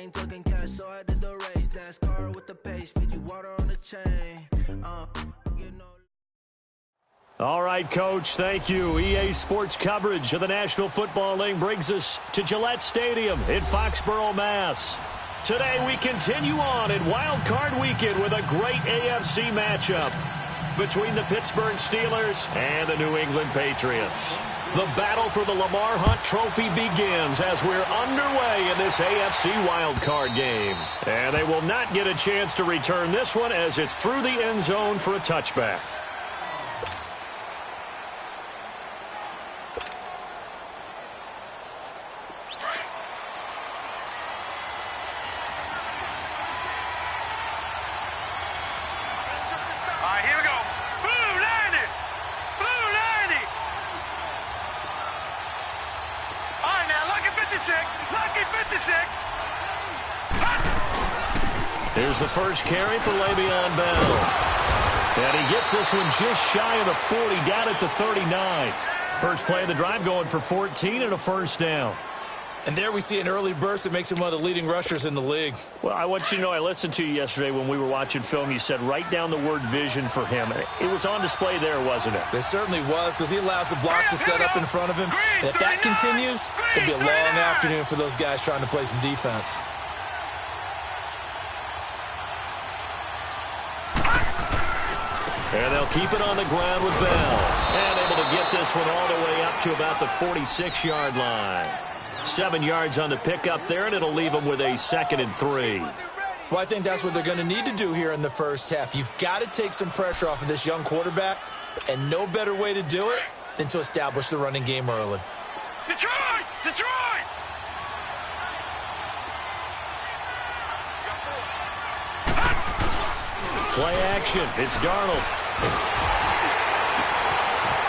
ain't talking cash, so I did the race. NASCAR with the pace, feed you water on the chain. You know. All right, Coach, thank you. EA Sports coverage of the National Football League brings us to Gillette Stadium in Foxborough, Mass. Today we continue on in Wild Card Weekend with a great AFC matchup between the Pittsburgh Steelers and the New England Patriots. The battle for the Lamar Hunt Trophy begins as we're underway in this AFC Wild Card game. And they will not get a chance to return this one as it's through the end zone for a touchback. Here's the first carry for Le'Veon Bell. And he gets this one just shy of the 40, down at the 39. First play of the drive going for 14 and a first down. And there we see an early burst that makes him one of the leading rushers in the league. Well, I want you to know, I listened to you yesterday when we were watching film. You said write down the word vision for him. It was on display there, wasn't it? It certainly was, because he allows the blocks to set up in front of him. And if that continues, it'll be a long afternoon for those guys trying to play some defense. And they'll keep it on the ground with Bell. And able to get this one all the way up to about the 46-yard line. 7 yards on the pickup there, and it'll leave them with a 2nd and 3. Well, I think that's what they're going to need to do here in the first half. You've got to take some pressure off of this young quarterback, and no better way to do it than to establish the running game early. Detroit! Detroit! Play action. It's Darnold.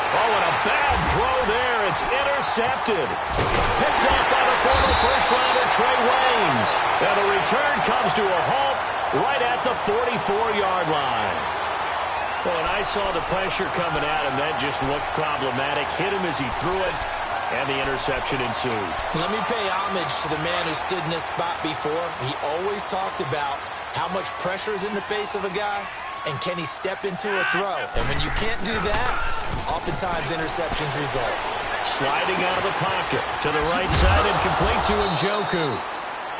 Oh, and a bad throw there. It's intercepted. Picked up by the former first-rounder Trey Waynes. And the return comes to a halt right at the 44-yard line. Well, and I saw the pressure coming at him. That just looked problematic. Hit him as he threw it, and the interception ensued. Let me pay homage to the man who stood in this spot before. He always talked about how much pressure is in the face of a guy, and can he step into a throw? And when you can't do that, oftentimes interceptions result. Sliding out of the pocket to the right side and complete to Njoku.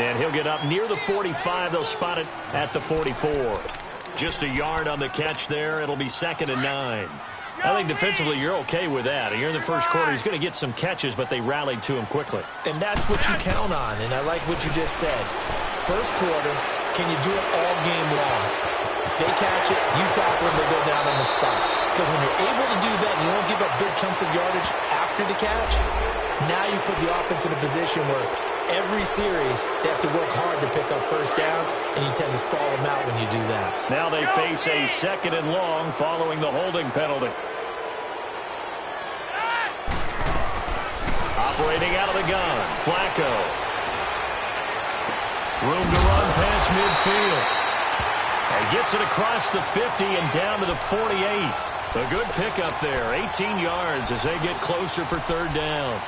And he'll get up near the 45. They'll spot it at the 44. Just a yard on the catch there. It'll be 2nd and 9. I think defensively you're okay with that. Here in the first quarter, he's going to get some catches, but they rallied to him quickly. And that's what you count on, and I like what you just said. First quarter, can you do it all game long? They catch it, you tackle them, they go down on the spot. Because when you're able to do that and you don't give up big chunks of yardage after the catch, now you put the offense in a position where every series they have to work hard to pick up first downs, and you tend to stall them out when you do that. Now they face a 2nd and long following the holding penalty. Operating out of the gun, Flacco. Room to run past midfield. And gets it across the 50 and down to the 48. A good pickup there, 18 yards as they get closer for 3rd down.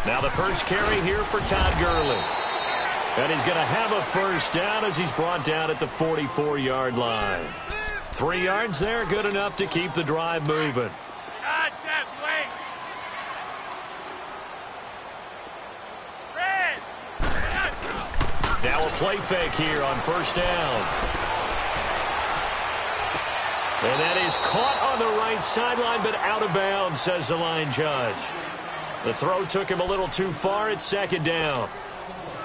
Now the first carry here for Todd Gurley. And he's going to have a first down as he's brought down at the 44-yard line. 3 yards there, good enough to keep the drive moving. Now a play fake here on first down. And that is caught on the right sideline, but out of bounds, says the line judge. The throw took him a little too far. It's 2nd down.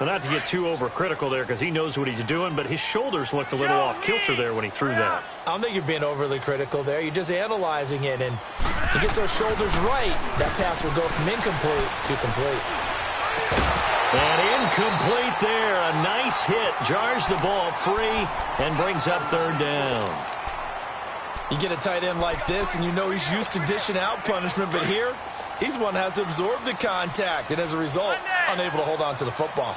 Well, not to get too overcritical there because he knows what he's doing, but his shoulders looked a little off kilter there when he threw that. I don't think you're being overly critical there. You're just analyzing it, and he gets those shoulders right. That pass will go from incomplete to complete. And incomplete there. A nice hit. Jars the ball free and brings up 3rd down. You get a tight end like this, and you know he's used to dishing out punishment, but here, he's one that has to absorb the contact, and as a result, unable to hold on to the football.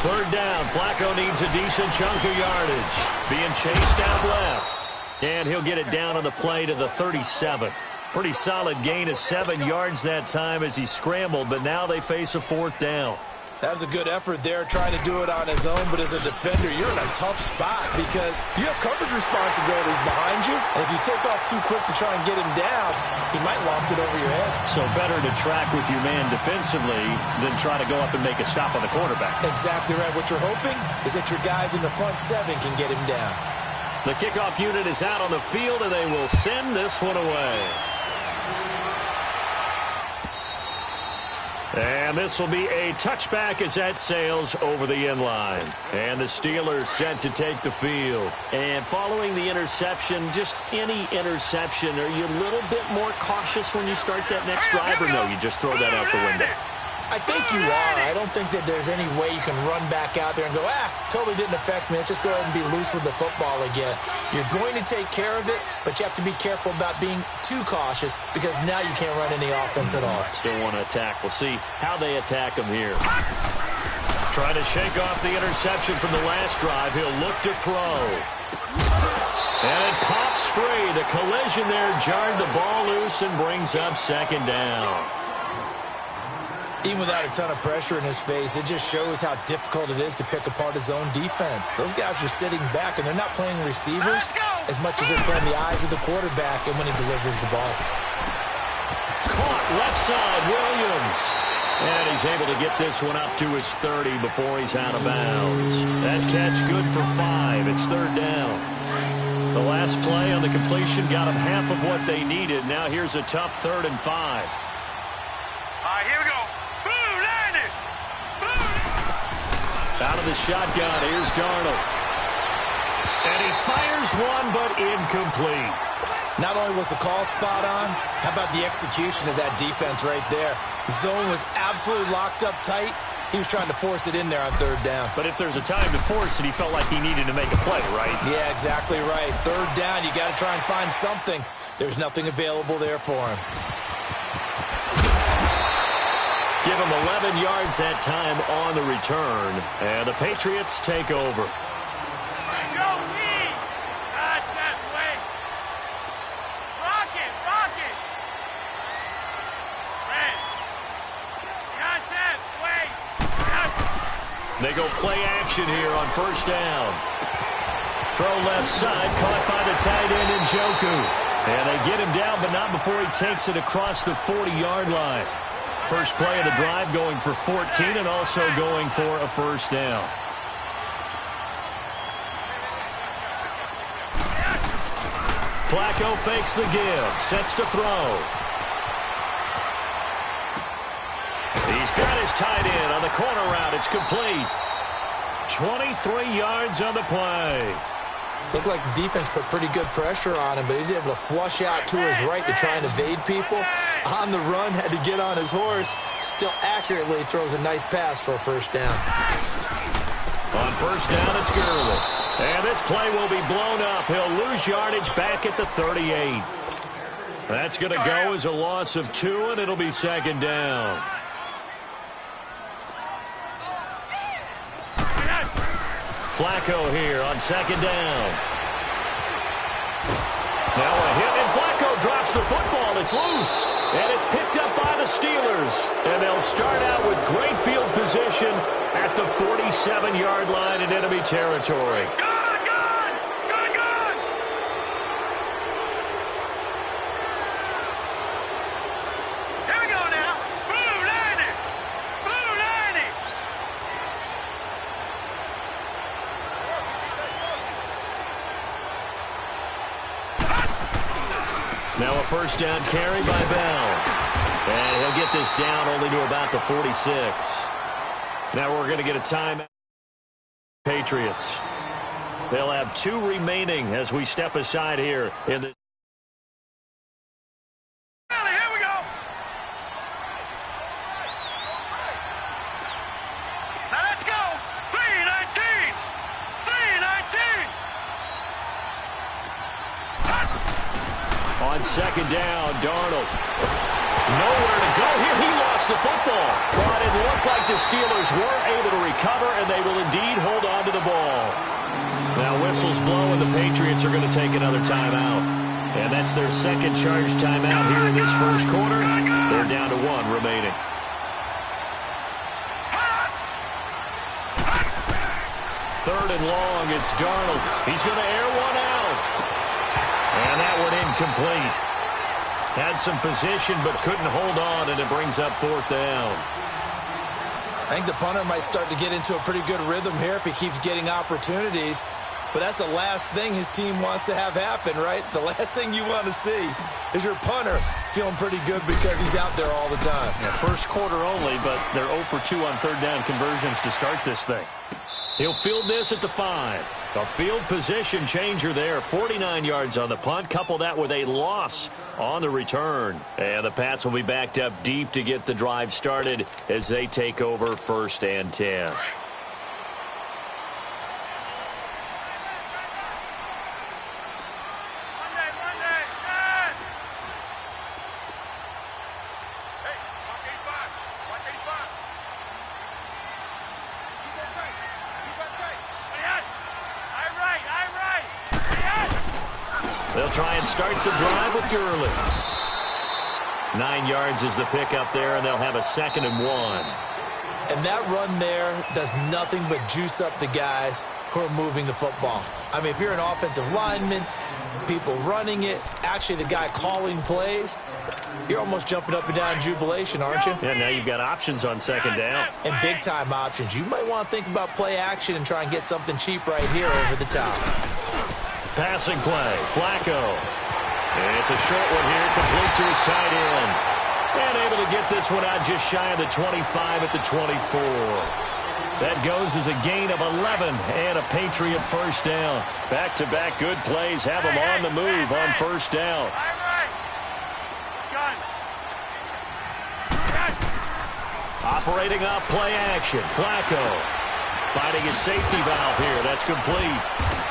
Third down. Flacco needs a decent chunk of yardage. Being chased out left. And he'll get it down on the play to the 37. Pretty solid gain of 7 yards that time as he scrambled, but now they face a 4th down. That was a good effort there, trying to do it on his own, but as a defender, you're in a tough spot because you have coverage responsibilities behind you, and if you take off too quick to try and get him down, he might loft it over your head. So better to track with your man defensively than try to go up and make a stop on the quarterback. Exactly right. What you're hoping is that your guys in the front 7 can get him down. The kickoff unit is out on the field, and they will send this one away. And this will be a touchback as that sails over the end line. And the Steelers set to take the field. And following the interception, just any interception, are you a little bit more cautious when you start that next drive, or no, you just throw that out the window? I think you are. I don't think that there's any way you can run back out there and go, totally didn't affect me. Let's just go ahead and be loose with the football again. You're going to take care of it, but you have to be careful about being too cautious because now you can't run any offense at all. Still want to attack. We'll see how they attack him here. Trying to shake off the interception from the last drive. He'll look to throw. And it pops free. The collision there jarred the ball loose and brings up 2nd down. Even without a ton of pressure in his face, it just shows how difficult it is to pick apart his own defense. Those guys are sitting back, and they're not playing receivers as much as they're playing the eyes of the quarterback and when he delivers the ball. Caught left side, Williams. And he's able to get this one up to his 30 before he's out of bounds. That catch good for 5. It's 3rd down. The last play on the completion got them half of what they needed. Now here's a tough 3rd and 5. All right, here we go. Out of the shotgun, here's Darnold. And he fires one, but incomplete. Not only was the call spot on, how about the execution of that defense right there? Zone was absolutely locked up tight. He was trying to force it in there on 3rd down. But if there's a time to force it, he felt like he needed to make a play, right? Yeah, exactly right. 3rd down, you got to try and find something. There's nothing available there for him. Give him 11 yards that time on the return. And the Patriots take over. Go, E! That's that way. Rock it, rock it. Red. Got that way. They go play action here on 1st down. Throw left side, caught by the tight end Njoku. And they get him down, but not before he takes it across the 40-yard line. First play of the drive going for 14 and also going for a 1st down. Flacco fakes the give, sets to throw. He's got his tight end on the corner route. It's complete. 23 yards on the play. Looked like the defense put pretty good pressure on him, but he's able to flush out to his right to try and evade people. On the run, had to get on his horse. Still accurately throws a nice pass for a 1st down. On 1st down, it's Gurley. And this play will be blown up. He'll lose yardage back at the 38. That's going to go as a loss of 2, and it'll be 2nd down. Flacco here on 2nd down. Now a hit, and Flacco drops the football. It's loose, and it's picked up by the Steelers. And they'll start out with great field position at the 47-yard line in enemy territory. Good, good, good, good. Here we go now. Blue 90. Blue 90. Now a 1st down carry by Bell. And he'll get this down only to about the 46. Now we're going to get a timeout. Patriots. They'll have 2 remaining as we step aside here in the... Here we go. Now let's go. 319. 319. On 2nd down, Darnold. Nowhere to go here. He lost gets the football. But it looked like the Steelers were able to recover, and they will indeed hold on to the ball. Now whistles blow, and the Patriots are going to take another timeout. And that's their second charge timeout here in this first quarter. They're down to 1 remaining. Third and long, it's Darnold. He's going to air one out. And that one incomplete. Had some position but couldn't hold on, and it brings up 4th down. I think the punter might start to get into a pretty good rhythm here if he keeps getting opportunities. But that's the last thing his team wants to have happen, right? The last thing you want to see is your punter feeling pretty good because he's out there all the time. Yeah, first quarter only, but they're 0 for 2 on third down conversions to start this thing. He'll field this at the 5. A field position changer there. 49 yards on the punt. Couple that with a loss on the return. And the Pats will be backed up deep to get the drive started as they take over 1st and 10. They'll try and start the drive with Gurley. 9 yards is the pickup there, and they'll have a 2nd and 1. And that run there does nothing but juice up the guys who are moving the football. I mean, if you're an offensive lineman, people running it, actually the guy calling plays, you're almost jumping up and down in jubilation, aren't you? Yeah, now you've got options on 2nd down. And big-time options. You might want to think about play action and try and get something cheap right here over the top. Passing play, Flacco. And it's a short one here, complete to his tight end. And able to get this one out just shy of the 25 at the 24. That goes as a gain of 11 and a Patriot first down. Back-to-back good plays have them on the move on first down. Operating off play action, Flacco. Finding his safety valve here, that's complete.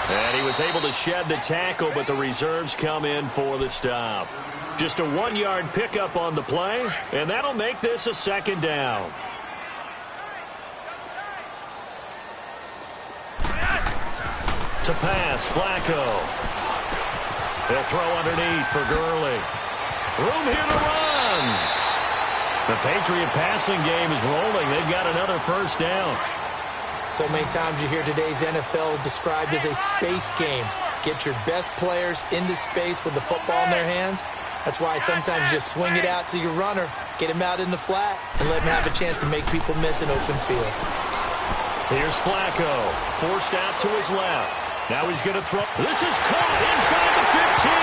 And he was able to shed the tackle, but the reserves come in for the stop. Just a 1-yard pickup on the play, and that'll make this a 2nd down. To pass, Flacco. They'll throw underneath for Gurley. Room here to run. The Patriot passing game is rolling. They've got another first down. So many times you hear today's NFL described as a space game. Get your best players into space with the football in their hands. That's why sometimes you just swing it out to your runner, get him out in the flat, and let him have a chance to make people miss an open field. Here's Flacco, forced out to his left. Now he's going to throw. This is caught inside the 15.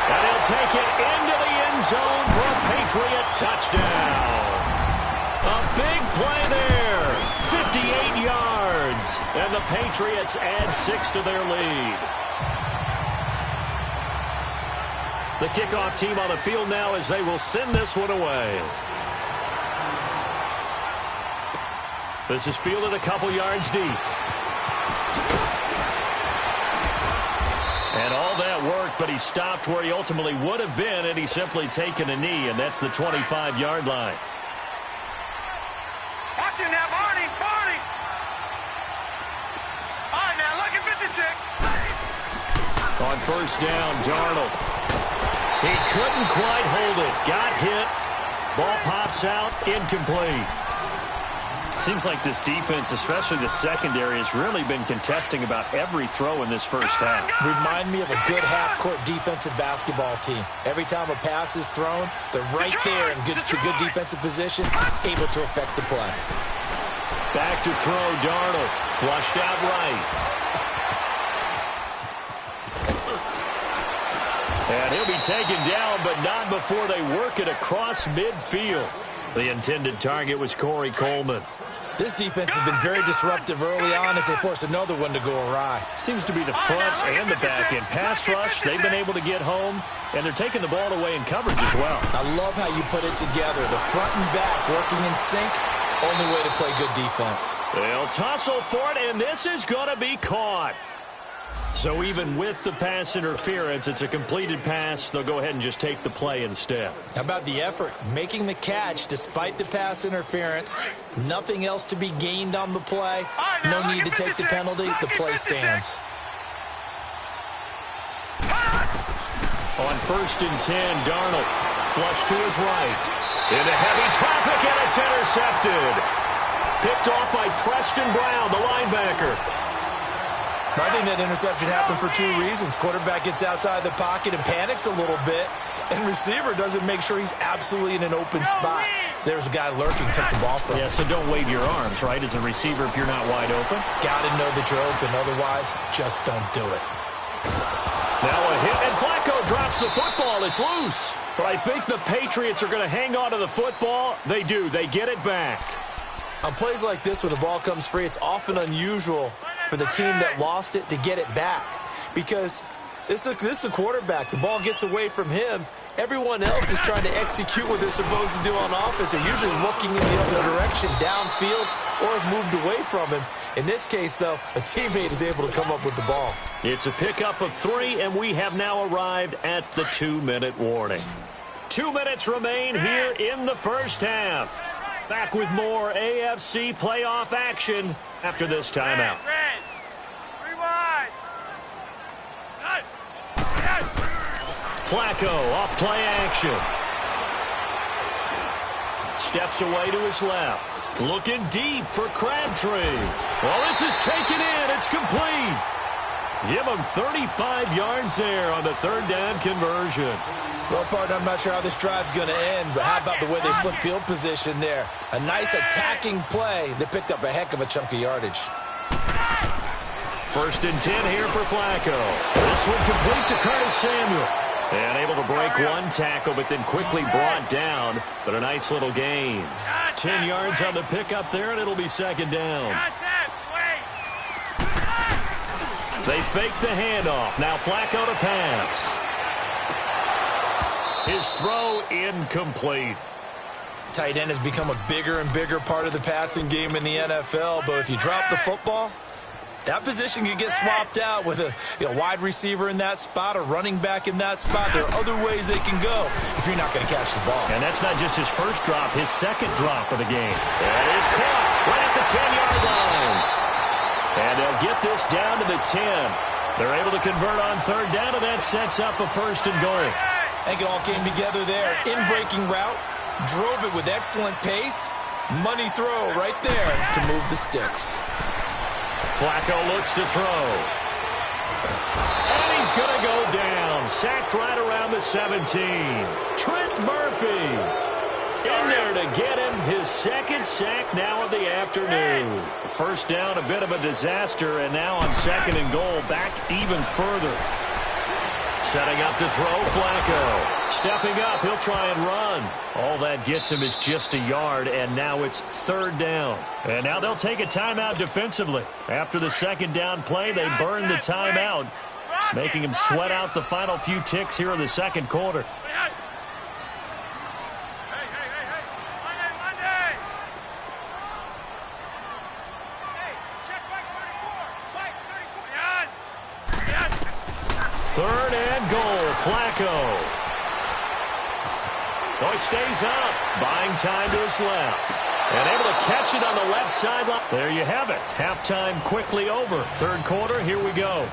And he'll take it into the end zone for a Patriot touchdown. A big play there. 58 yards. And the Patriots add 6 to their lead. The kickoff team on the field now as they will send this one away. This is fielded a couple yards deep. And all that worked, but he stopped where he ultimately would have been, and he's simply taken a knee, and that's the 25-yard line. Watching that, Barney. All right, now, look at 56. On first down, Darnold. He couldn't quite hold it. Got hit. Ball pops out. Incomplete. Seems like this defense, especially the secondary, has really been contesting about every throw in this first half. Remind me of a good half-court defensive basketball team. Every time a pass is thrown, they're right there in good defensive position, able to affect the play. Back to throw, Darnold. Flushed out right. And he'll be taken down, but not before they work it across midfield. The intended target was Corey Coleman. This defense has been very disruptive early on as they force another one to go awry. Seems to be the front and the back end. Pass rush, they've been able to get home, and they're taking the ball away in coverage as well. I love how you put it together. The front and back working in sync, only way to play good defense. They'll tussle for it, and this is going to be caught. So even with the pass interference, it's a completed pass. They'll go ahead and just take the play instead. How about the effort? Making the catch despite the pass interference. Nothing else to be gained on the play. No need to take the penalty. The play stands. On 1st and 10, Darnold flush to his right. Into heavy traffic, and it's intercepted. Picked off by Preston Brown, the linebacker. I think that interception happened for 2 reasons. Quarterback gets outside the pocket and panics a little bit, and receiver doesn't make sure he's absolutely in an open spot. So there's a guy lurking, took the ball from him. Yeah, so don't wave your arms, right, as a receiver if you're not wide open. Got to know that you're open. Otherwise, just don't do it. Now a hit, and Flacco drops the football. It's loose. But I think the Patriots are going to hang on to the football. They do. They get it back. On plays like this, when the ball comes free, it's often unusual for the team that lost it to get it back. Because this is a quarterback. The ball gets away from him. Everyone else is trying to execute what they're supposed to do on offense. They're usually looking in the other direction, downfield, or have moved away from him. In this case, though, a teammate is able to come up with the ball. It's a pickup of 3, and we have now arrived at the 2-minute warning. 2 minutes remain here in the first half. Back with more AFC playoff action after this timeout. Flacco off play action. Steps away to his left. Looking deep for Crabtree. Well, this is taken in. It's complete. Give him 35 yards there on the 3rd down conversion. Well, partner, I'm not sure how this drive's going to end, but how about the way they flip field position there? A nice attacking play. They picked up a heck of a chunk of yardage. 1st and 10 here for Flacco. This one complete to Curtis Samuel. And able to break one tackle, but then quickly brought down. But a nice little gain. 10 yards on the pickup there, and it'll be 2nd down. They fake the handoff. Now Flacco to pass. His throw incomplete. Tight end has become a bigger and bigger part of the passing game in the NFL, but if you drop the football, that position can get swapped out with a wide receiver in that spot, a running back in that spot. There are other ways they can go if you're not going to catch the ball. And that's not just his first drop, his 2nd drop of the game. That is caught right at the 10-yard line. And they'll get this down to the 10. They're able to convert on 3rd down, and that sets up a 1st and goal. I think it all came together there. In-breaking route, drove it with excellent pace. Money throw right there to move the sticks. Flacco looks to throw. And he's going to go down. Sacked right around the 17. Trent Murphy in there to get him his 2nd sack now of the afternoon. 1st down, a bit of a disaster, and now on 2nd and goal, back even further. Setting up to throw, Flacco. Stepping up, he'll try and run. All that gets him is just a yard, and now it's 3rd down. And now they'll take a timeout defensively. After the 2nd down play, they burn the timeout, making him sweat out the final few ticks here in the 2nd quarter. Third and goal, Flacco. Oh, he stays up, buying time to his left. And able to catch it on the left sideline. There you have it. Halftime quickly over. 3rd quarter, here we go.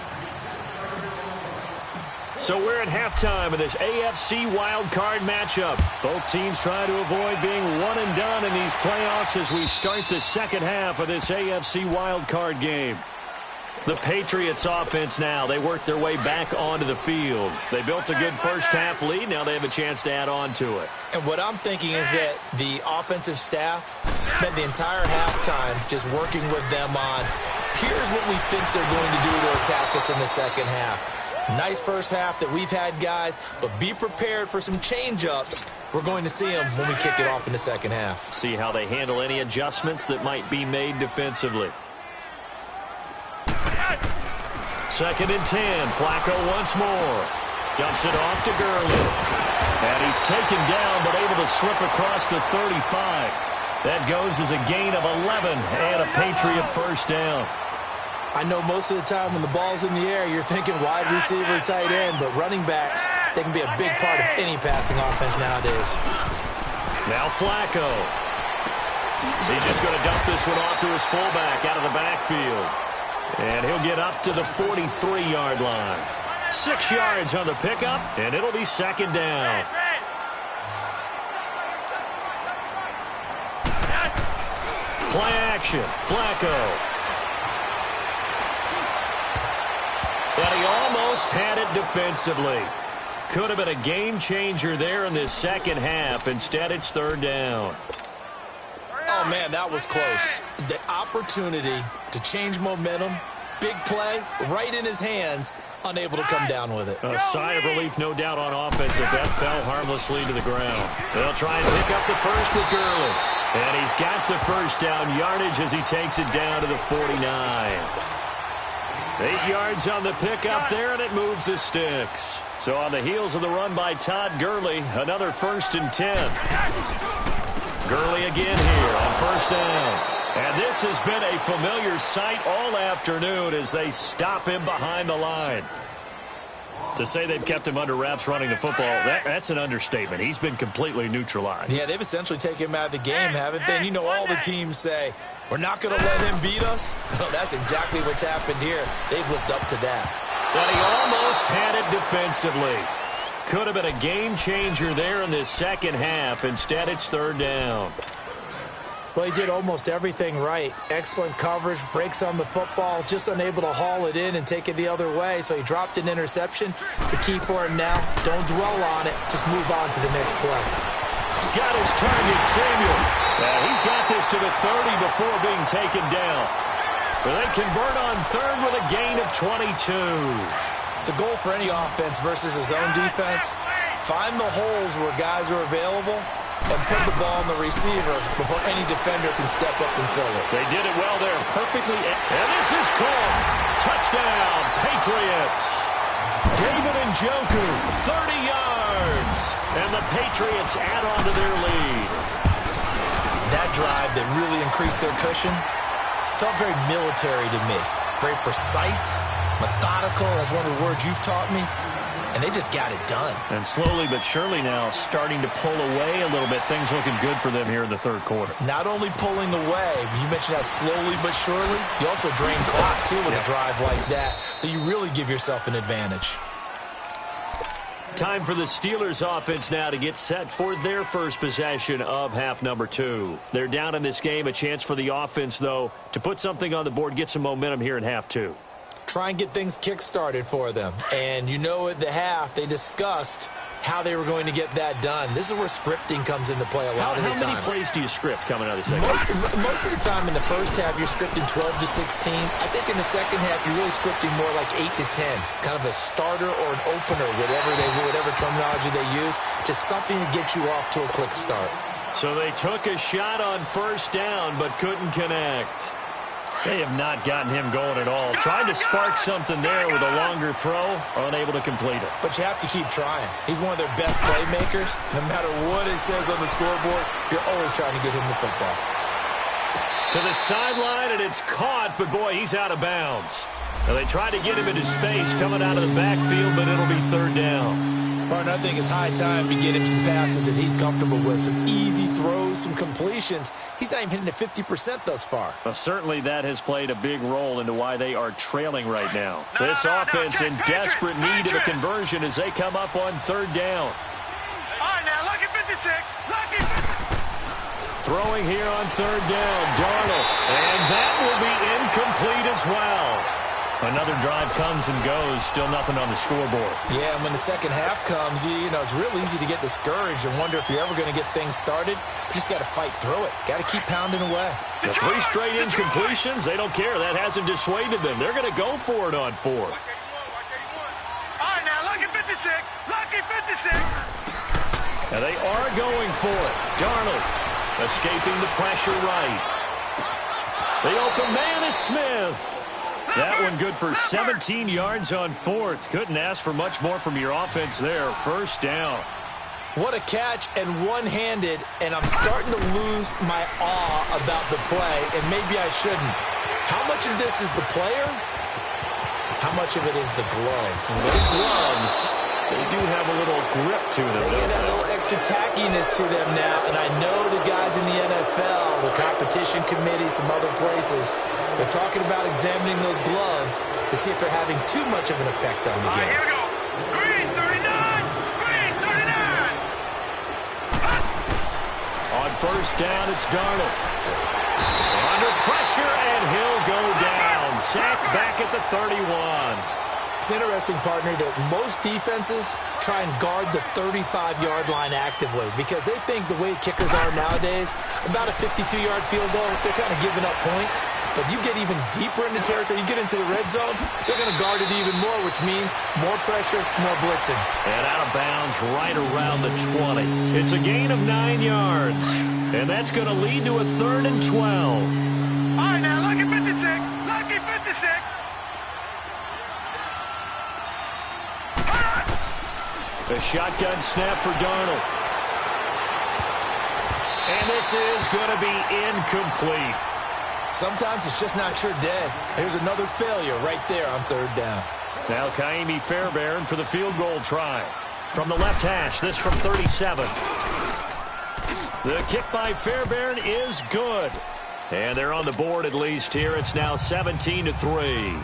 So we're at halftime of this AFC wildcard matchup. Both teams trying to avoid being one and done in these playoffs as we start the 2nd half of this AFC wildcard game. The Patriots offense now, they work their way back onto the field. They built a good first half lead. Now they have a chance to add on to it. And what I'm thinking is that the offensive staff spent the entire halftime just working with them on, here's what we think they're going to do to attack us in the 2nd half. Nice first half that we've had, guys, but be prepared for some change-ups. We're going to see them when we kick it off in the 2nd half. See how they handle any adjustments that might be made defensively. 2nd and 10. Flacco once more. Dumps it off to Gurley. And he's taken down but able to slip across the 35. That goes as a gain of 11 and a Patriot 1st down. I know most of the time when the ball's in the air, you're thinking wide receiver, tight end, but running backs, they can be a big part of any passing offense nowadays. Now Flacco. He's just going to dump this one off to his fullback out of the backfield. And he'll get up to the 43-yard line. 6 yards on the pickup, and it'll be second down. Play action. Flacco. And he almost had it defensively. Could have been a game changer there in this second half. Instead, it's third down. Oh, man, that was close. The opportunity to change momentum, big play, right in his hands, unable to come down with it. A sigh of relief, no doubt, on offense if that fell harmlessly to the ground. They'll try and pick up the first with Gurley. And he's got the first down yardage as he takes it down to the 49. 8 yards on the pickup there, and it moves the sticks. So on the heels of the run by Todd Gurley, another 1st and 10. Gurley again here on first down. And this has been a familiar sight all afternoon as they stop him behind the line. To say they've kept him under wraps running the football, that's an understatement. He's been completely neutralized. Yeah, they've essentially taken him out of the game, haven't they? And you know all the teams say, we're not going to let him beat us. Well, that's exactly what's happened here. They've lived up to that. But he almost had it defensively. Could have been a game changer there in this second half. Instead, it's third down. Well, he did almost everything right. Excellent coverage, breaks on the football, just unable to haul it in and take it the other way. So he dropped an interception. The key for him now, don't dwell on it. Just move on to the next play. Got his target, Samuel. He's got this to the 30 before being taken down. But they convert on third with a gain of 22. The goal for any offense versus his own defense, find the holes where guys are available and put the ball on the receiver before any defender can step up and fill it. They did it well there, perfectly. And this is called. Touchdown, Patriots. David Njoku, 30 yards. And the Patriots add on to their lead. That drive that really increased their cushion felt very military to me. Very precise, methodical. That's one of the words you've taught me. And they just got it done. And slowly but surely now starting to pull away a little bit. Things looking good for them here in the third quarter. Not only pulling away, but you mentioned that slowly but surely. You also drain clock, too, with a drive like that. So you really give yourself an advantage. Time for the Steelers offense now to get set for their first possession of half number 2. They're down in this game. A chance for the offense, though, to put something on the board, get some momentum here in half 2. Try and get things kick-started for them. And you know at the half, they discussed how they were going to get that done. This is where scripting comes into play a lot of the time. How many plays do you script coming out of the second half? Most of the time in the first half, you're scripting 12 to 16. I think in the second half, you're really scripting more like 8 to 10. Kind of a starter or an opener, whatever terminology they use. Just something to get you off to a quick start. So they took a shot on first down, but couldn't connect. They have not gotten him going at all. Tried to spark something there with a longer throw, unable to complete it. But you have to keep trying. He's one of their best playmakers. No matter what it says on the scoreboard, you're always trying to get him the football. To the sideline, and it's caught, but boy, he's out of bounds. Now they try to get him into space coming out of the backfield, but it'll be third down. Partner, I think it's high time to get him some passes that he's comfortable with. Some easy throws, some completions. He's not even hitting at 50% thus far. Well, certainly that has played a big role into why they are trailing right now. This offense in desperate need of a conversion as they come up on third down. All right, now, lucky 56. Lucky 56. Throwing here on third down, Darnold. And that will be incomplete as well. Another drive comes and goes, still nothing on the scoreboard. Yeah, and when the second half comes, you know, it's real easy to get discouraged and wonder if you're ever going to get things started. You just got to fight through it. Got to keep pounding away. The 3 straight incompletions, they don't care. That hasn't dissuaded them. They're going to go for it on 4th. All right, now, lucky 56. Lucky 56. Now they are going for it. Darnold escaping the pressure right. The open man is Smith. That one good for 17 yards on 4th. Couldn't ask for much more from your offense there. First down. What a catch and one-handed, and I'm starting to lose my awe about the play, and maybe I shouldn't. How much of this is the player? How much of it is the glove? Those gloves, they do have a little grip to them. They get a little extra tackiness to them now, and I know the guys in the NFL, the competition committee, some other places, they're talking about examining those gloves to see if they're having too much of an effect on the game. Here we go. Green 39. Green 39. On first down, it's Darnold. Under pressure, and he'll go down. Sacked back at the 31. It's interesting, partner, that most defenses try and guard the 35-yard line actively because they think the way kickers are nowadays, about a 52-yard field goal, they're kind of giving up points. But you get even deeper into territory, you get into the red zone, they're going to guard it even more, which means more pressure, more blitzing. And out of bounds right around the 20. It's a gain of 9 yards. And that's going to lead to a 3rd and 12. All right, now, lucky 56. Lucky 56. A shotgun snap for Darnold. And this is going to be incomplete. Sometimes it's just not your day. Here's another failure right there on 3rd down. Now Kaimi Fairbairn for the field goal try. From the left hash, this from 37. The kick by Fairbairn is good. And they're on the board at least here. It's now 17-3.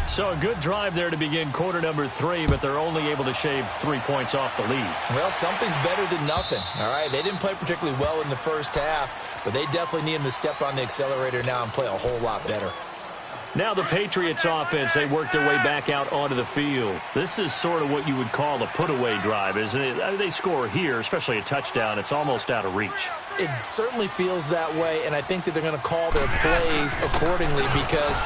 So a good drive there to begin quarter number 3, but they're only able to shave 3 points off the lead. Well, something's better than nothing, all right? They didn't play particularly well in the first half, but they definitely need them to step on the accelerator now and play a whole lot better. Now the Patriots offense, they work their way back out onto the field. This is sort of what you would call a put-away drive, isn't it? They score here, especially a touchdown. It's almost out of reach. It certainly feels that way, and I think that they're going to call their plays accordingly because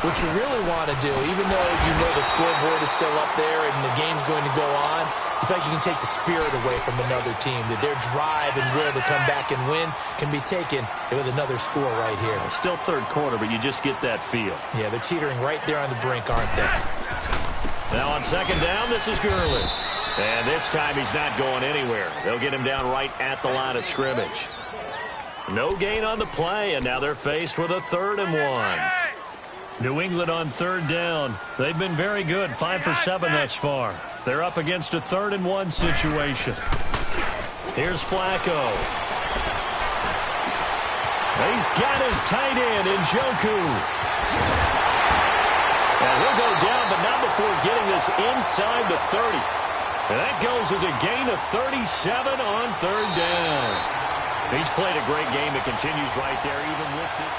what you really want to do, even though you know the scoreboard is still up there and the game's going to go on, you feel like you can take the spirit away from another team, that their drive and will to come back and win can be taken with another score right here. Still third quarter, but you just get that feel. Yeah, they're teetering right there on the brink, aren't they? Now on second down, this is Gurley. And this time he's not going anywhere. They'll get him down right at the line of scrimmage. No gain on the play, and now they're faced with a 3rd and 1. New England on 3rd down. They've been very good, 5 for 7 thus far. They're up against a 3rd and 1 situation. Here's Flacco. He's got his tight end in Njoku. And he'll go down, but not before getting this inside the 30. And that goes as a gain of 37 on 3rd down. He's played a great game. It continues right there, even with this.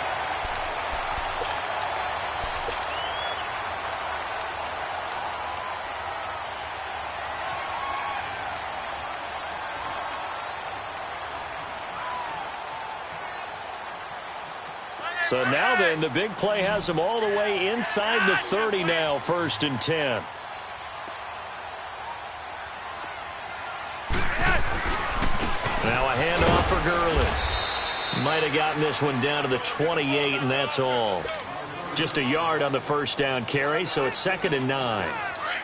So now then, the big play has them all the way inside the 30 now, 1st and 10. Now a handoff for Gurley. Might have gotten this one down to the 28, and that's all. Just a yard on the first down carry, so it's 2nd and 9.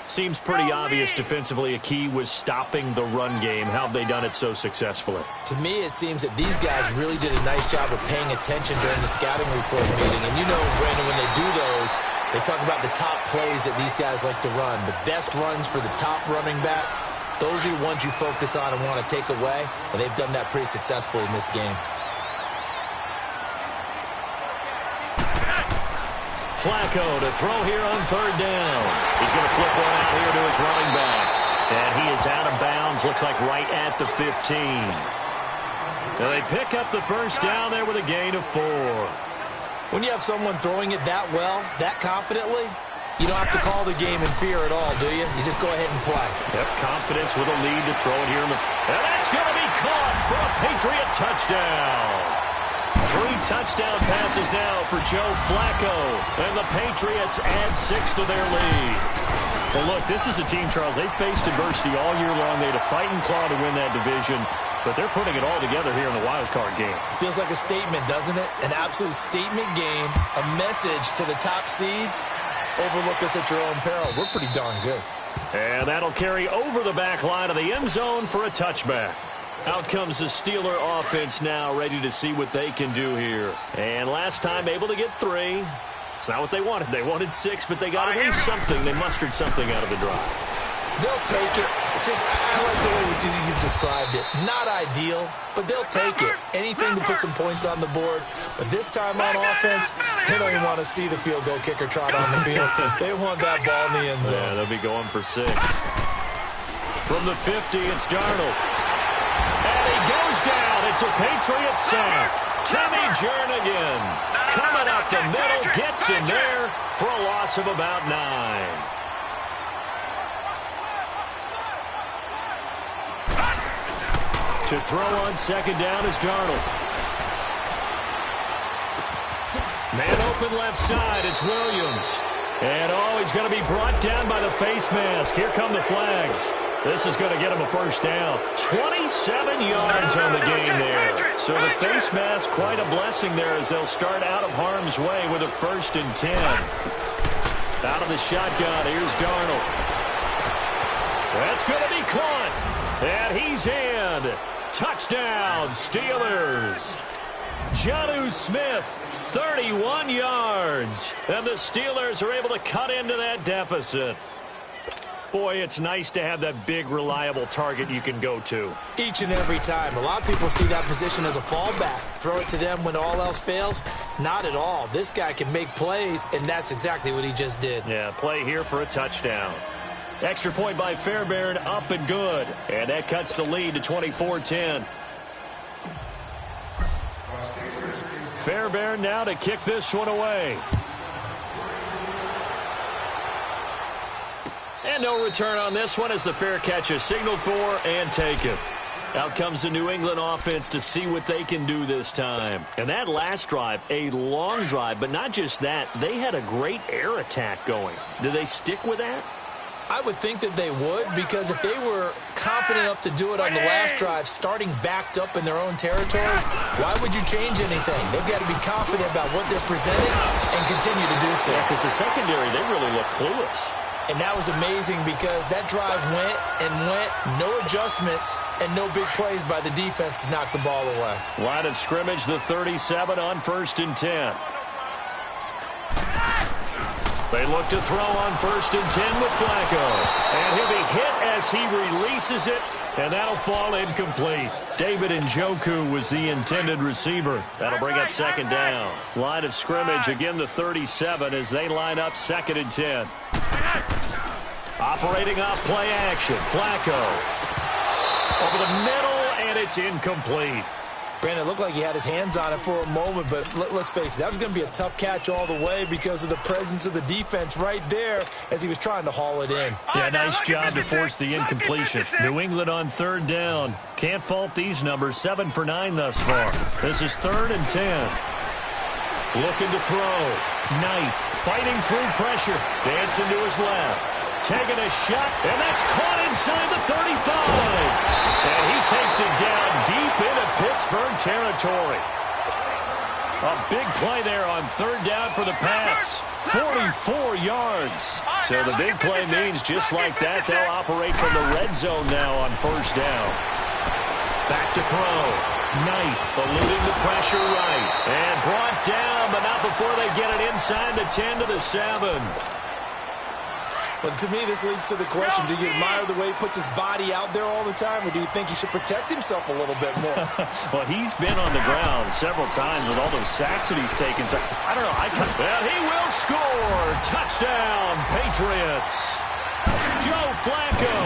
Seems pretty obvious defensively a key was stopping the run game. How have they done it so successfully? To me, it seems that these guys really did a nice job of paying attention during the scouting report meeting. And you know, Brandon, when they do those, they talk about the top plays that these guys like to run. The best runs for the top running back, those are the ones you focus on and want to take away. And they've done that pretty successfully in this game. Flacco to throw here on 3rd down. He's going to flip one out here to his running back. And he is out of bounds, looks like right at the 15. And they pick up the first down there with a gain of 4. When you have someone throwing it that well, that confidently, you don't have to call the game in fear at all, do you? You just go ahead and play. Yep, confidence with a lead to throw it here. And that's going to be caught for a Patriot touchdown. 3 touchdown passes now for Joe Flacco. And the Patriots add 6 to their lead. Well, look, this is a team, Charles. They faced adversity all year long. They had to fight and claw to win that division. But they're putting it all together here in the wild card game. Feels like a statement, doesn't it? An absolute statement game. A message to the top seeds. Overlook us at your own peril. We're pretty darn good. And that'll carry over the back line of the end zone for a touchback. Out comes the Steeler offense now, ready to see what they can do here. And last time, able to get 3. It's not what they wanted. They wanted 6, but they got at least something. They mustered something out of the drive. They'll take it. I like the way you've described it. Not ideal, but they'll take it. Anything to put some points on the board. But this time on offense, they don't even want to see the field goal kicker trot on the field. They want that ball in the end zone. Yeah, they'll be going for 6. From the 50, it's Darnold. And he goes down. It's a Patriot sack. Timmy Jernigan coming up the middle, gets in there for a loss of about 9. To throw on second down is Darnold. Man open left side, it's Williams. And he's going to be brought down by the face mask. Here come the flags. This is going to get him a first down. 27 yards on the game there. So the face mask, quite a blessing there as they'll start out of harm's way with a 1st and 10. Out of the shotgun, here's Darnold. That's going to be caught. And he's in. Touchdown, Steelers. Jonnu Smith, 31 yards. And the Steelers are able to cut into that deficit. Boy, it's nice to have that big, reliable target you can go to. Each and every time. A lot of people see that position as a fallback. Throw it to them when all else fails. Not at all. This guy can make plays, and that's exactly what he just did. Yeah, play here for a touchdown. Extra point by Fairbairn, up and good. And that cuts the lead to 24-10. Fairbairn now to kick this one away. And no return on this one as the fair catch is signaled for and taken. Out comes the New England offense to see what they can do this time. And that last drive, a long drive, but not just that. They had a great air attack going. Do they stick with that? I would think that they would, because if they were competent enough to do it on the last drive, starting backed up in their own territory, why would you change anything? They've got to be confident about what they're presenting and continue to do so. Yeah, because the secondary, they really look clueless. And that was amazing because that drive went and went, no adjustments, and no big plays by the defense to knock the ball away. Line of scrimmage, the 37 on 1st and 10. They look to throw on 1st and 10 with Flacco. And he'll be hit as he releases it, and that'll fall incomplete. David Njoku was the intended receiver. That'll bring up second down. Line of scrimmage, again the 37 as they line up 2nd and 10. Operating off play action. Flacco. Over the middle, and it's incomplete. Brandon, it looked like he had his hands on it for a moment, but let's face it, that was going to be a tough catch all the way because of the presence of the defense right there as he was trying to haul it in. Yeah, nice job to force the incompletion. New England on 3rd down. Can't fault these numbers. 7 for 9 thus far. This is 3rd and 10. Looking to throw. Knight fighting through pressure. Dancing to his left. Taking a shot, and that's caught inside the 35. And he takes it down deep into Pittsburgh territory. A big play there on 3rd down for the Pats. 44 yards. So the big play means just like that, they'll operate from the red zone now on 1st down. Back to throw. Knight eluding the pressure right. And brought down, but not before they get it inside the 10 to the 7. But to me, this leads to the question, do you admire the way he puts his body out there all the time, or do you think he should protect himself a little bit more? Well, he's been on the ground several times with all those sacks that he's taken. So, I don't know. Well, he will score. Touchdown, Patriots. Joe Flacco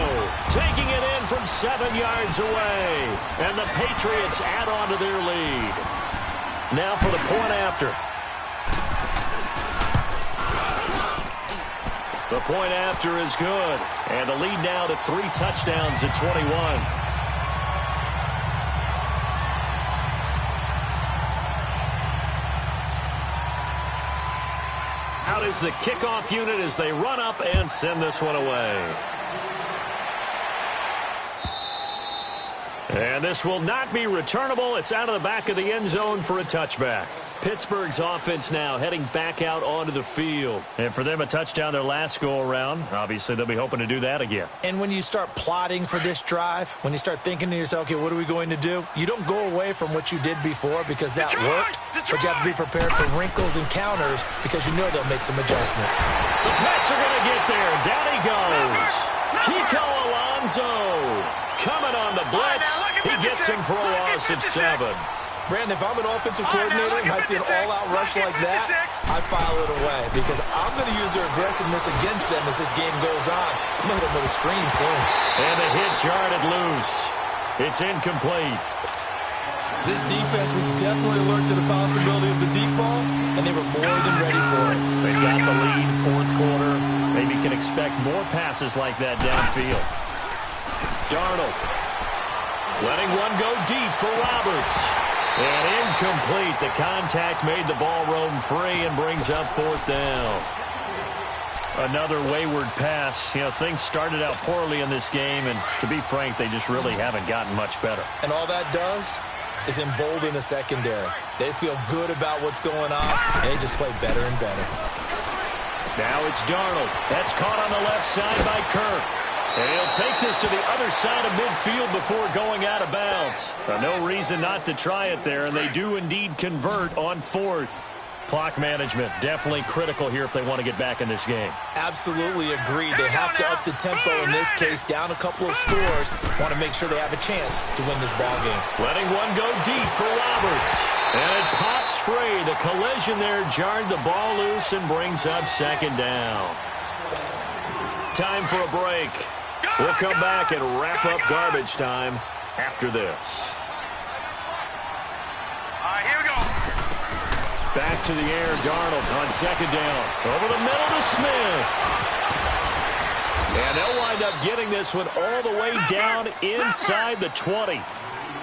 taking it in from 7 yards away. And the Patriots add on to their lead. Now for the point after. The point after is good. And the lead now to 3 touchdowns at 21. Out is the kickoff unit as they run up and send this one away. And this will not be returnable. It's out of the back of the end zone for a touchback. Pittsburgh's offense now heading back out onto the field. And for them, a touchdown their last go-around. Obviously, they'll be hoping to do that again. And when you start plotting for this drive, when you start thinking to yourself, okay, what are we going to do? You don't go away from what you did before because that worked, but you have to be prepared for wrinkles and counters because you know they'll make some adjustments. The Pats are going to get there. Down he goes. Kiko Alonso coming on the blitz. He gets him for a loss of 7. Brandon, if I'm an offensive coordinator and I see an all-out rush like that, I file it away because I'm going to use their aggressiveness against them as this game goes on. I'm going to hit them with a screen soon. And the hit jarred it loose. It's incomplete. This defense was definitely alert to the possibility of the deep ball, and they were more than ready for it. They got the lead, fourth quarter. Maybe can expect more passes like that downfield. Darnold letting one go deep for Roberts. And incomplete. The contact made the ball roam free and brings up 4th down. Another wayward pass. You know, things started out poorly in this game, and to be frank, they just really haven't gotten much better. And all that does is embolden the secondary. They feel good about what's going on, and they just play better and better. Now it's Darnold. That's caught on the left side by Kirk. And he'll take this to the other side of midfield before going out of bounds. No reason not to try it there, and they do indeed convert on 4th. Clock management, definitely critical here if they want to get back in this game. Absolutely agreed. They have to up the tempo in this case, down a couple of scores. Want to make sure they have a chance to win this ball game. Letting one go deep for Roberts. And it pops free. The collision there jarred the ball loose and brings up 2nd down. Time for a break. We'll come back and wrap up garbage time after this. All right, here we go. Back to the air, Darnold on 2nd down. Over the middle to Smith. And they'll wind up getting this one all the way down inside the 20.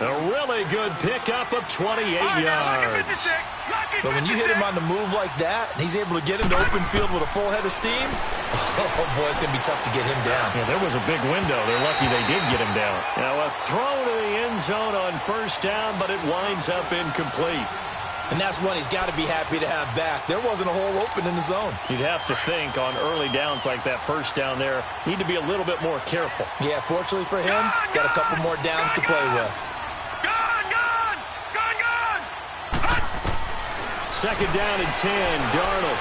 A really good pickup of 28 yards. But when you hit him on the move like that, and he's able to get into open field with a full head of steam, oh boy, it's going to be tough to get him down. Yeah, there was a big window. They're lucky they did get him down. Now a throw to the end zone on 1st down, but it winds up incomplete. And that's one he's got to be happy to have back. There wasn't a hole open in the zone. You'd have to think on early downs like that 1st down there, need to be a little bit more careful. Yeah, fortunately for him, got a couple more downs to play with. 2nd down and 10, Darnold.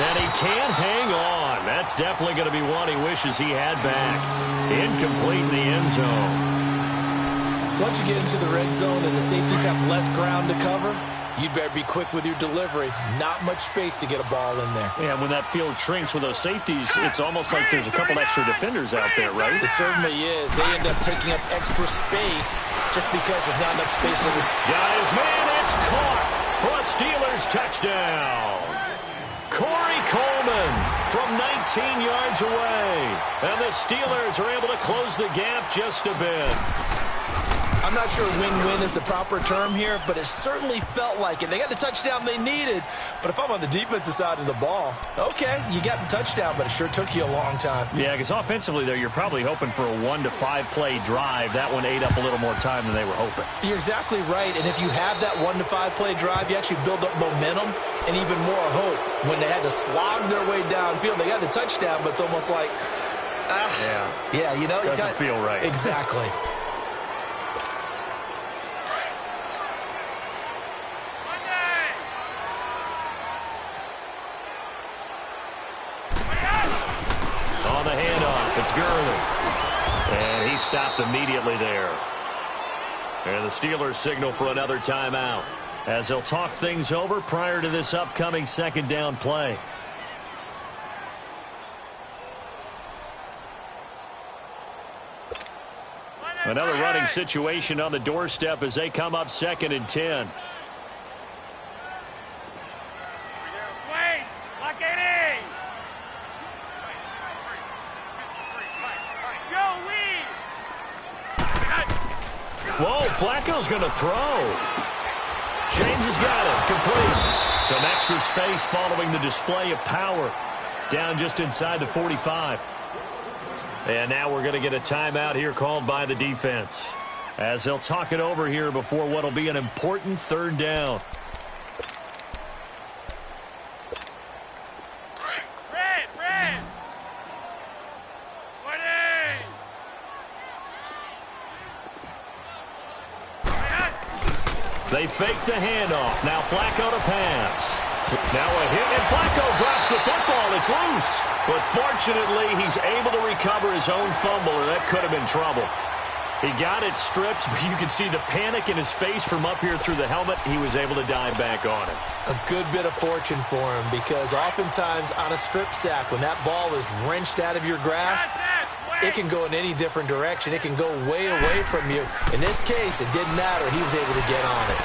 And he can't hang on. That's definitely going to be one he wishes he had back. Incomplete in the end zone. Once you get into the red zone and the safeties have less ground to cover, you'd better be quick with your delivery. Not much space to get a ball in there. Yeah, when that field shrinks with those safeties, it's almost like there's a couple extra defenders out there, right? It certainly is. They end up taking up extra space just because there's not enough space for this. Got his man, it's caught for a Steelers touchdown. Corey Coleman from 19 yards away. And the Steelers are able to close the gap just a bit. I'm not sure win-win is the proper term here, but it certainly felt like it. They got the touchdown they needed, but if I'm on the defensive side of the ball, okay, you got the touchdown, but it sure took you a long time. Yeah, because offensively, though, you're probably hoping for a 1 to 5 play drive. That one ate up a little more time than they were hoping. You're exactly right, and if you have that 1 to 5 play drive, you actually build up momentum and even more hope. When they had to slog their way downfield, they got the touchdown, but it's almost like, yeah, you know, doesn't feel right. Exactly. On the handoff, it's Gurley. And he stopped immediately there. And the Steelers signal for another timeout as they'll talk things over prior to this upcoming 2nd down play. Another running situation on the doorstep as they come up 2nd and 10. Whoa, Flacco's going to throw. James has got it, complete. Some extra space following the display of power. Down just inside the 45. And now we're going to get a timeout here called by the defense. as they'll talk it over here before what will be an important third down. They fake the handoff. Now Flacco to pass. Now a hit, and Flacco drops the football. It's loose. But fortunately, he's able to recover his own fumble, or that could have been trouble. He got it stripped, but you can see the panic in his face from up here through the helmet. He was able to dive back on it. A good bit of fortune for him, because oftentimes on a strip sack, when that ball is wrenched out of your grasp, it can go in any different direction. It can go way away from you. In this case, it didn't matter. He was able to get on it.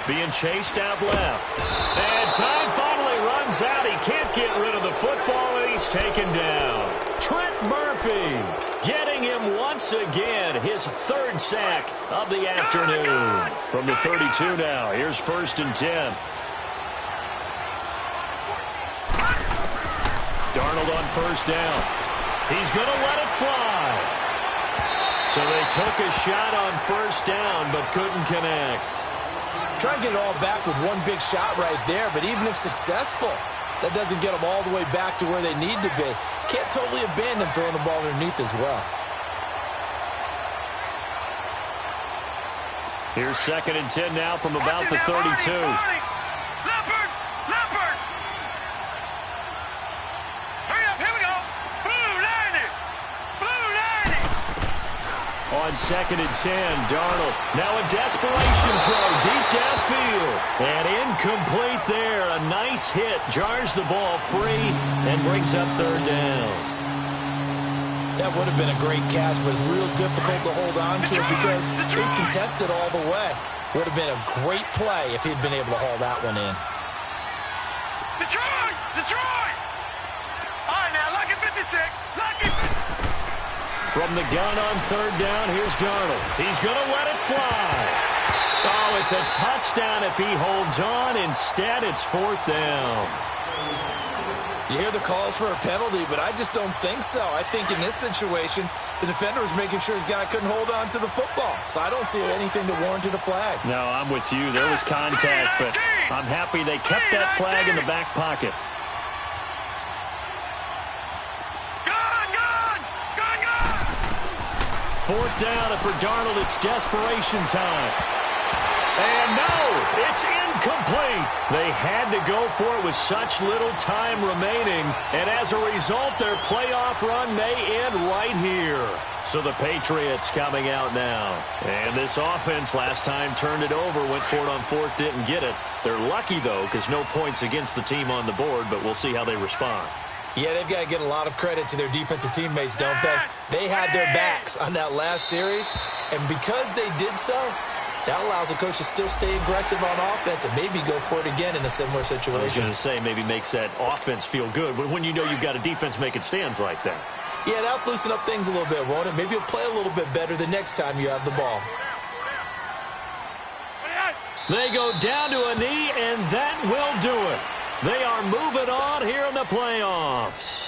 Being chased out left. And time finally runs out. He can't get rid of the football, and he's taken down. Trent Murphy getting him once again. His third sack of the afternoon. From the 32 now. Here's 1st and 10. Darnold on 1st down. He's going to let it fly. So they took a shot on 1st down, but couldn't connect. Try and get it all back with one big shot right there, but even if successful, that doesn't get them all the way back to where they need to be. Can't totally abandon throwing the ball underneath as well. Here's 2nd and 10 now from about the 32. On 2nd and 10, Darnold. Now a desperation throw deep downfield. And incomplete there. A nice hit. Jars the ball free and brings up 3rd down. That would have been a great catch, but it's real difficult to hold on to it because it was contested all the way. Would have been a great play if he'd been able to haul that one in. Detroit! Detroit! All right, now, lucky 56. Lucky 56. From the gun on 3rd down, here's Darnold. He's going to let it fly. Oh, it's a touchdown if he holds on. Instead, it's 4th down. You hear the calls for a penalty, but I just don't think so. I think in this situation, the defender was making sure his guy couldn't hold on to the football. So I don't see anything to warrant a flag. No, I'm with you. There was contact, but I'm happy they kept that flag in the back pocket. Fourth down, and for Darnold, it's desperation time. And no, it's incomplete. They had to go for it with such little time remaining. And as a result, their playoff run may end right here. So the Patriots coming out now. And this offense last time turned it over, went for it on 4th, didn't get it. They're lucky, though, because no points against the team on the board, but we'll see how they respond. Yeah, they've got to get a lot of credit to their defensive teammates, don't they? They had their backs on that last series, and because they did so, that allows the coach to still stay aggressive on offense and maybe go for it again in a similar situation. I was going to say maybe makes that offense feel good, but when you know you've got a defense making stands like that. Yeah, that'll loosen up things a little bit, won't it? Maybe you'll play a little bit better the next time you have the ball. They go down to a knee, and that will do it. They are moving on here in the playoffs.